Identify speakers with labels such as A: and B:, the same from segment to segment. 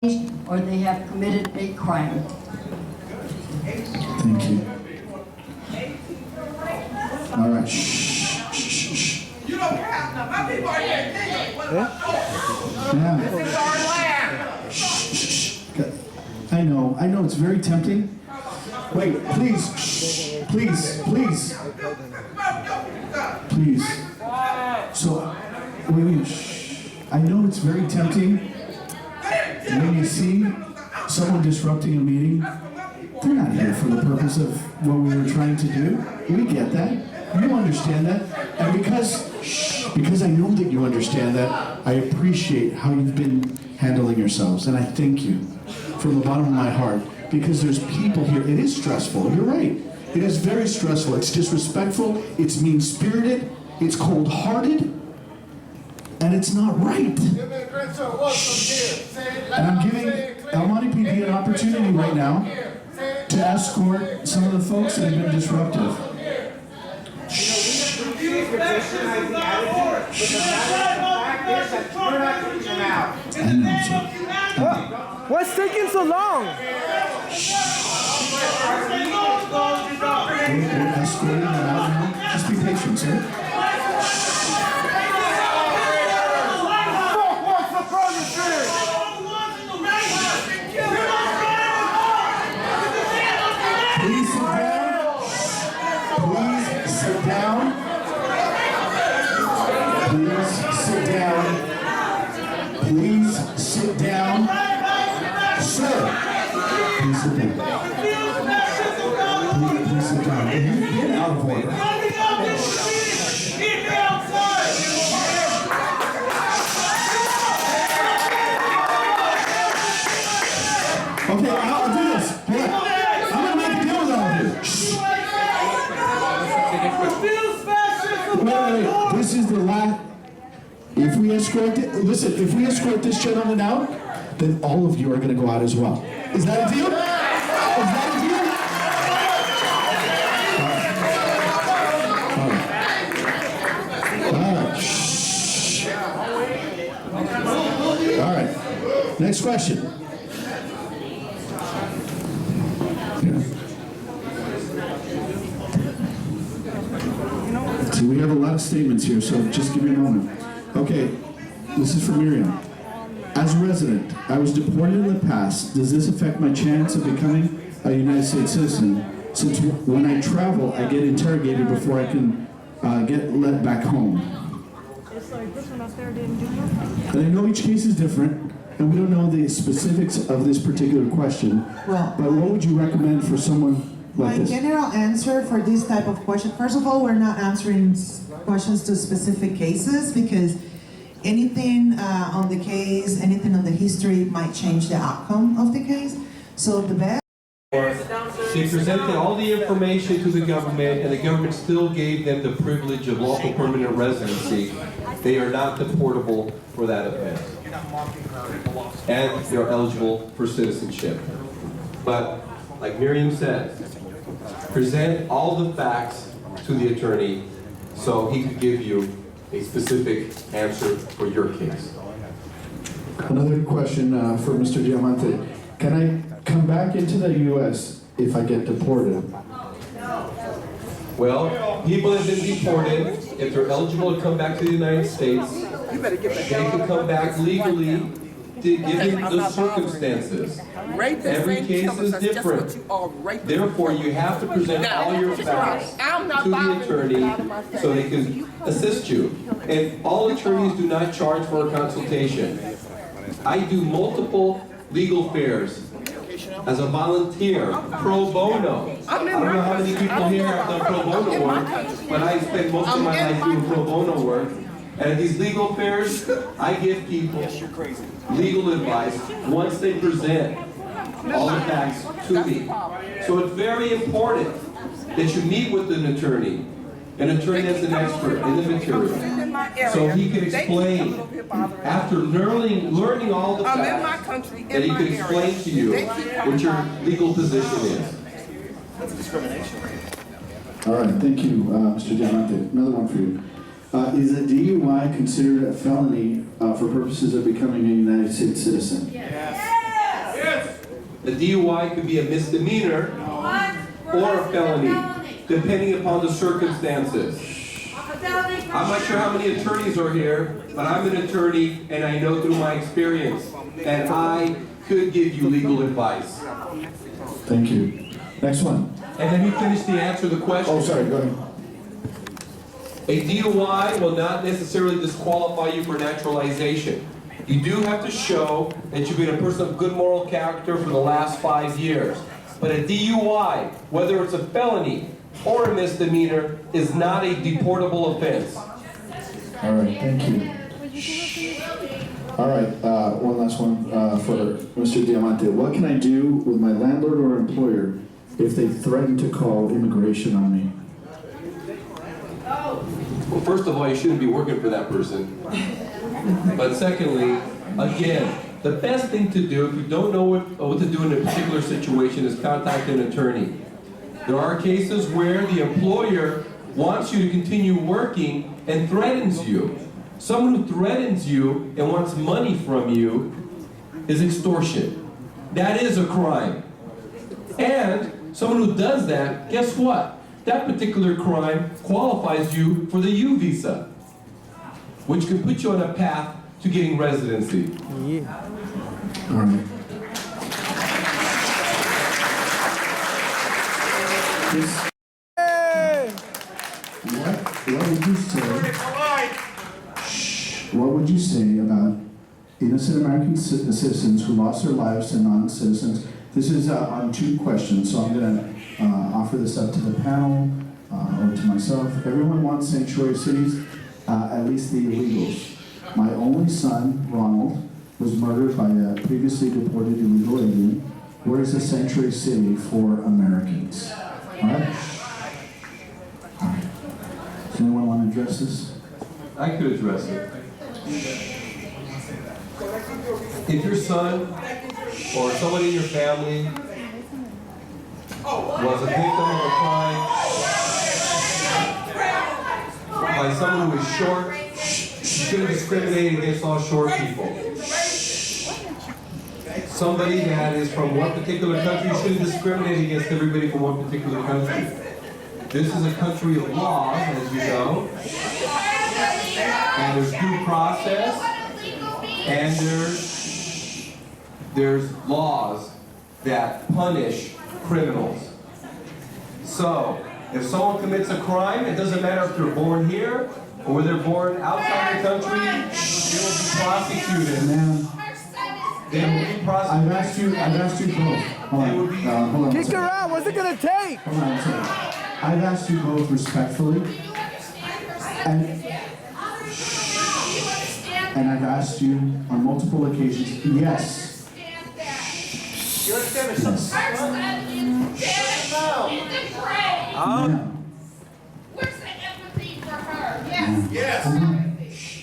A: or they have committed a crime.
B: Thank you. All right. Shh.
C: You don't have none. My people are here.
B: Yeah.
C: This is our land.
B: I know. It's very tempting. Wait, please. Please. So, wait. I know it's very tempting when you see someone disrupting a meeting. They're not here for the purpose of what we were trying to do. We get that. You understand that. And because I know that you understand that, I appreciate how you've been handling yourselves. And I thank you from the bottom of my heart. Because there's people here. It is stressful. You're right. It is very stressful. It's disrespectful. It's mean-spirited. It's cold-hearted. And it's not right. And I'm giving El Monte PD an opportunity right now to escort some of the folks that have been disruptive.
D: What's taking so long?
B: We're escorting them out now. Just be patient, sir. Sit down. Please sit down. Please sit down. Sir, please sit down. Please sit down. Get out of order. Okay, I'll do this. Hold on. I'm going to make a deal with all of you. Wait. This is the last. If we escort it, listen, if we escort this gentleman out, then all of you are going to go out as well. Is that a deal? Is that a deal? All right. Next question. So we have a lot of statements here, so just give me a moment. Okay, this is from Miriam. As a resident, I was deported in the past. Does this affect my chance of becoming a United States citizen? Since when I travel, I get interrogated before I can get let back home. And I know each case is different, and we don't know the specifics of this particular question,
E: Well,
B: but what would you recommend for someone like
E: my
B: this?
E: general answer for this type of question, first of all, we're not answering questions to specific cases because anything on the case, anything on the history might change the outcome of the case. So the best.
F: They presented all the information to the government, and the government still gave them the privilege of lawful permanent residency. They are not deportable for that offense. And they're eligible for citizenship. But, like Miriam said, present all the facts to the attorney so he could give you a specific answer for your case.
B: Another question for Mr. Diamante. Can I come back into the U.S. if I get deported?
F: Well, people have been deported. If they're eligible to come back to the United States, they can come back legally, given the circumstances. Every case is different. Therefore, you have to present all your facts to the attorney so they can assist you. And all attorneys do not charge for a consultation. I do multiple legal fairs as a volunteer, pro bono. I don't know how many people here have done pro bono work, but I spend most of my life doing pro bono work. And at these legal fairs, I give people legal advice once they present all the facts to me. So it's very important that you meet with an attorney that's an expert in the material, so he can explain, after learning all the facts, that he can explain to you what your legal position is.
C: That's discrimination.
B: All right, thank you, Mr. Diamante. Another one for you. Is a DUI considered a felony for purposes of becoming a United States citizen?
C: Yes.
F: A DUI could be a misdemeanor or a felony, depending upon the circumstances. I'm not sure how many attorneys are here, but I'm an attorney and I know through my experience that I could give you legal advice.
B: Thank you. Next one.
F: And let me finish the answer to the question.
B: Oh, sorry, go ahead.
F: A DUI will not necessarily disqualify you for naturalization. You do have to show that you've been a person of good moral character for the last 5 years. But a DUI, whether it's a felony or a misdemeanor, is not a deportable offense.
B: All right, thank you. All right, one last one for Mr. Diamante. What can I do with my landlord or employer if they threaten to call immigration on me?
F: Well, first of all, you shouldn't be working for that person. But secondly, again, the best thing to do if you don't know what to do in a particular situation is contact an attorney. There are cases where the employer wants you to continue working and threatens you. Someone who threatens you and wants money from you is extortion. That is a crime. And someone who does that, guess what? That particular crime qualifies you for the U visa, which can put you on a path to getting residency.
D: Yeah.
B: All right. What would you say about innocent American citizens who lost their lives to non-citizens? This is on 2 questions, so I'm going to offer this up to the panel or to myself. Everyone wants sanctuary cities, at least the illegals. My only son, Ronald, was murdered by a previously deported illegal alien. Where is a sanctuary city for Americans? All right? All right. Does anyone want to address this?
F: I could address it. If your son or someone in your family was a victim of a crime by someone who is short, you shouldn't discriminate against all short people. Somebody that is from one particular country, you shouldn't discriminate against everybody from one particular country. This is a country of laws, as you know, and there's due process, and there's laws that punish criminals. So, if someone commits a crime, it doesn't matter if they're born here or whether they're born outside the country, they will be prosecuted.
B: Ma'am,
F: They will be prosecuted.
B: I've asked you both. Hold on, hold on.
D: Kick her out. What's it gonna take?
B: Hold on a second. I've asked you both respectfully, and I've asked you on multiple occasions, yes. Yes. Ma'am.
G: Where's the empathy for her? Yes.
C: Yes.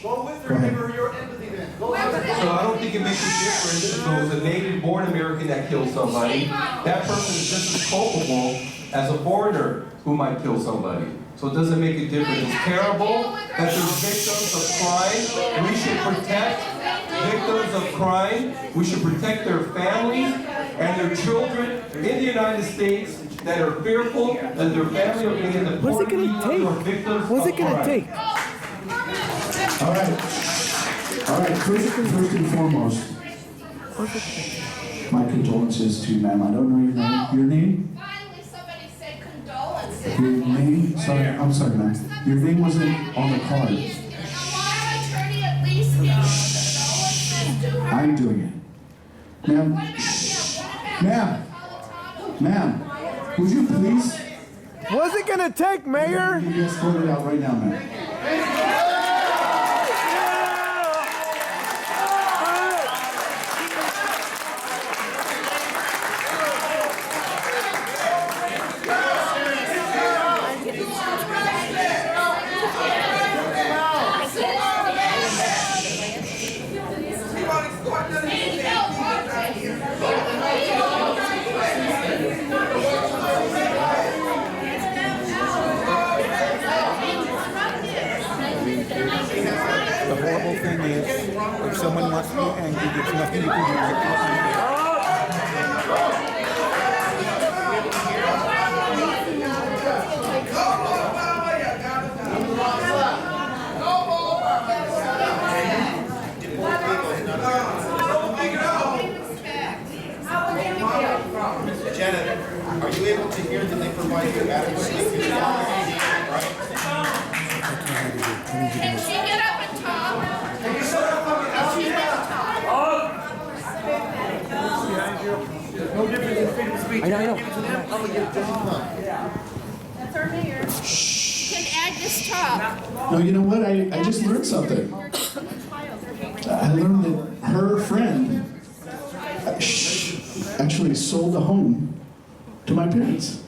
C: Go with her, give her your empathy then. Go with her.
F: So I don't think it makes a difference if it was a native-born American that killed somebody. That person is just as culpable as a foreigner who might kill somebody. So it doesn't make a difference. It's terrible that there's victims of crime. We should protect victims of crime. We should protect their families and their children in the United States that are fearful that their family are going to get
D: What's it
F: deported
D: gonna
F: or victims
D: take? What's
F: of
D: it gonna
F: crime.
D: take?
B: All right. All right, first and foremost, my condolences to you, ma'am. I don't know your name. Your name?
G: Finally, somebody said condolences.
B: Your name? Sorry, I'm sorry, ma'am. Your name wasn't on the card.
G: Attorney at least give condolences to her.
B: I'm doing it. Ma'am,
G: What about him? What about
B: ma'am, ma'am, would you please
D: What's it gonna take, Mayor?
B: get escorted out right now, ma'am?
H: The horrible thing is, if someone wants to be angry, there's nothing you can do.
C: Janet, are you able to hear that they provide you adequate sleep? Right?
G: Can she get up and talk?
C: No difference in freedom of speech.
D: I know.
C: Give it to them, I'm gonna give it to them.
G: That's our mayor. Can Agnes talk?
B: No, you know what? I just learned something. I learned that her friend actually sold a home to my parents.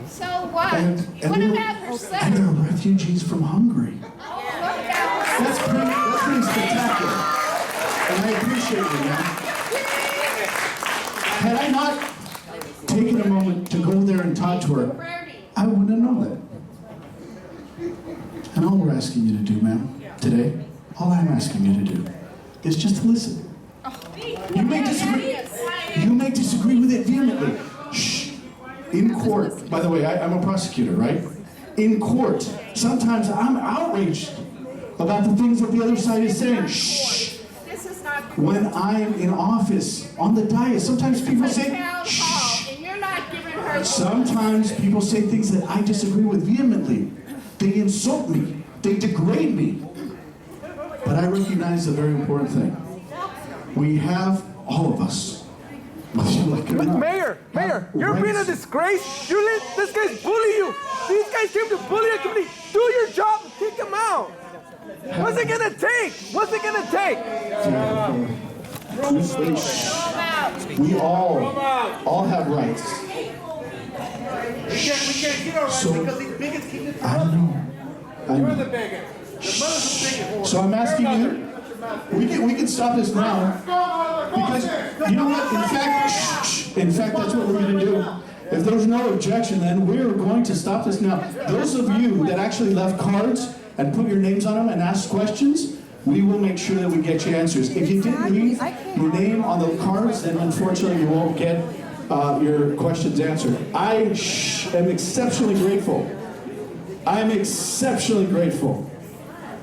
G: So what?
B: And
G: What
B: they're-
G: about her
B: And
G: son?
B: they're refugees from Hungary.
G: Look out.
B: That's pretty spectacular. And I appreciate it, man. Had I not taken a moment to go there and talk to her, I wouldn't have known that. And all we're asking you to do, ma'am, today, all I'm asking you to do is just to listen. You may disagree with it vehemently. Shh. In court, by the way, I'm a prosecutor, right? In court, sometimes I'm outraged about the things that the other side is saying. Shh.
G: This is not
B: When I'm in office, on the dais, sometimes people say,
G: town hall,
B: shh.
G: and you're not giving her.
B: Sometimes people say things that I disagree with vehemently. They insult me. They degrade me. But I recognize a very important thing. We have, all of us, whether you like it or not,
D: Mayor, you're being a
B: rights.
D: disgrace. You let this guy's bully you. These guys came to bully the community. Do your job and kick him out. What's it gonna take? What's it gonna take?
B: We all have rights.
C: We can't get our rights
B: So-
C: because these bigots keep it
B: I
C: from
B: know. I
C: You're
B: know.
C: the bigot. The mother's a bigot.
B: So I'm asking you, we can stop this now, because, you know what, in fact, that's what we're gonna do. If there's no objection, then we're going to stop this now. Those of you that actually left cards and put your names on them and asked questions, we will make sure that we get you answers. If you didn't leave your name on the cards, then unfortunately you won't get your questions answered. I am exceptionally grateful. I'm exceptionally grateful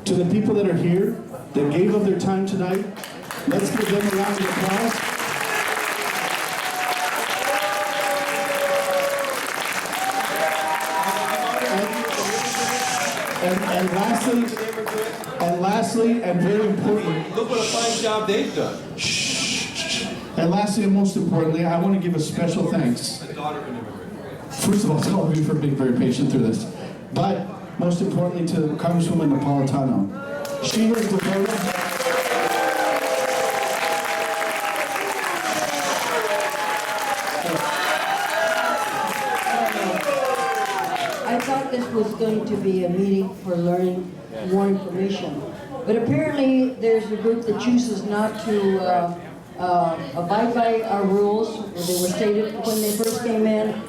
B: to the people that are here, that gave up their time tonight. Let's give them a round of applause. And lastly, and very importantly,
F: Look what a fine job they've done.
B: and lastly and most importantly, I want to give a special thanks.
F: The daughter of an immigrant.
B: First of all, to all of you for being very patient through this. But most importantly to Congresswoman Napolitano. She was devoted.
A: I thought this was going to be a meeting for learning more information. But apparently, there's a group that chooses not to abide by our rules. They were stated when they first came in.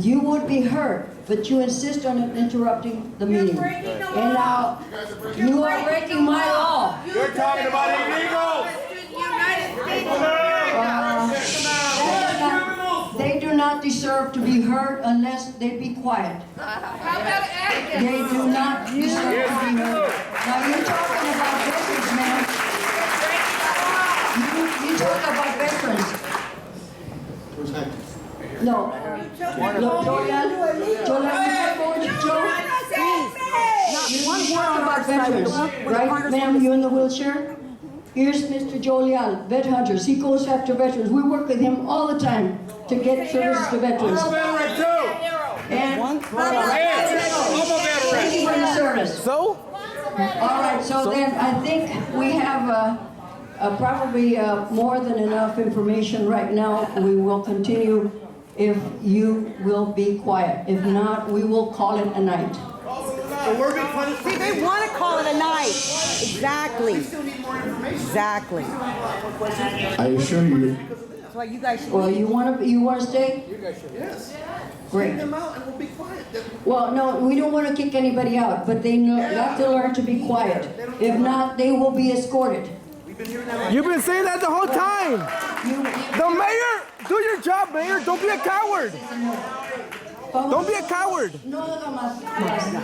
A: You would be heard, but you insist on interrupting the meeting. And now, you are breaking my law.
C: You're talking about illegals.
A: They do not deserve to be heard unless they be quiet.
G: How about Agnes?
A: They do not deserve to be heard. Now, you're talking about veterans, man. You talk about veterans. No. Look, Julian, you talk about veterans, right, ma'am? You in the wheelchair? Here's Mr. Jolial, Vet Hunters. He goes after veterans. We work with him all the time to get services to veterans.
C: I'm a veteran too.
A: And
C: I'm a veteran.
A: thank you for your service.
D: So?
A: All right, so then I think we have probably more than enough information right now. We will continue if you will be quiet. If not, we will call it a night.
C: So we're being punished.
H: See, they want to call it a night. Exactly.
C: We still need more information.
H: Exactly.
B: I assure you,
H: That's why you guys should
A: Well,
H: leave.
A: you want to stay?
C: Yes.
A: Great.
C: Take them out and we'll be quiet.
A: Well, no, we don't want to kick anybody out, but they have to learn to be quiet. If not, they will be escorted.
C: We've been hearing that.
D: You've been saying that the whole time. The mayor, do your job, mayor. Don't be a coward. Don't be a coward.
A: No haga más,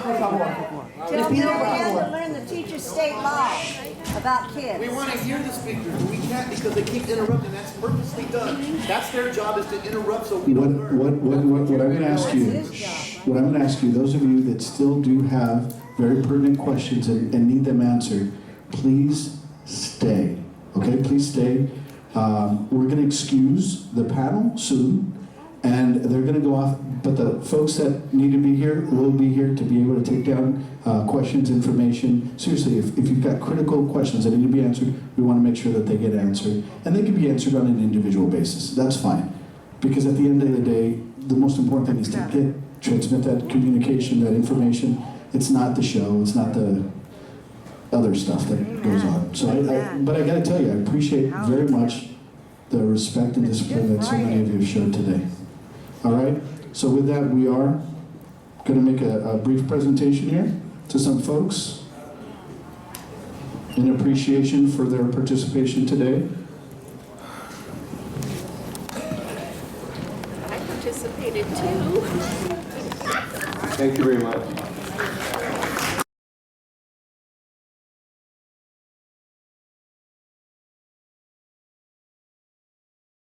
A: por favor. Le
H: Tell
A: pido
H: Mary
A: por
H: Ann to
A: favor.
H: learn to teach us state law about kids.
C: We want to hear the speakers, but we can't because they keep interrupting. That's purposely done. That's their job, is to interrupt so we don't learn.
B: What I'm gonna ask you,
H: That's his job.
B: what I'm gonna ask you, those of you that still do have very pertinent questions and need them answered, please stay, okay? Please stay. We're gonna excuse the panel soon, and they're gonna go off, but the folks that need to be here will be here to be able to take down questions, information. Seriously, if you've got critical questions that need to be answered, we wanna make sure that they get answered. And they can be answered on an individual basis, that's fine. Because at the end of the day, the most important thing is to transmit that communication, that information. It's not the show, it's not the other stuff that goes on. So but I gotta tell you, I appreciate very much the respect and discipline that so many of you have showed today. All right, so with that, we are gonna make a brief presentation here to some folks in appreciation for their participation today.
G: I participated too.
F: Thank you very much.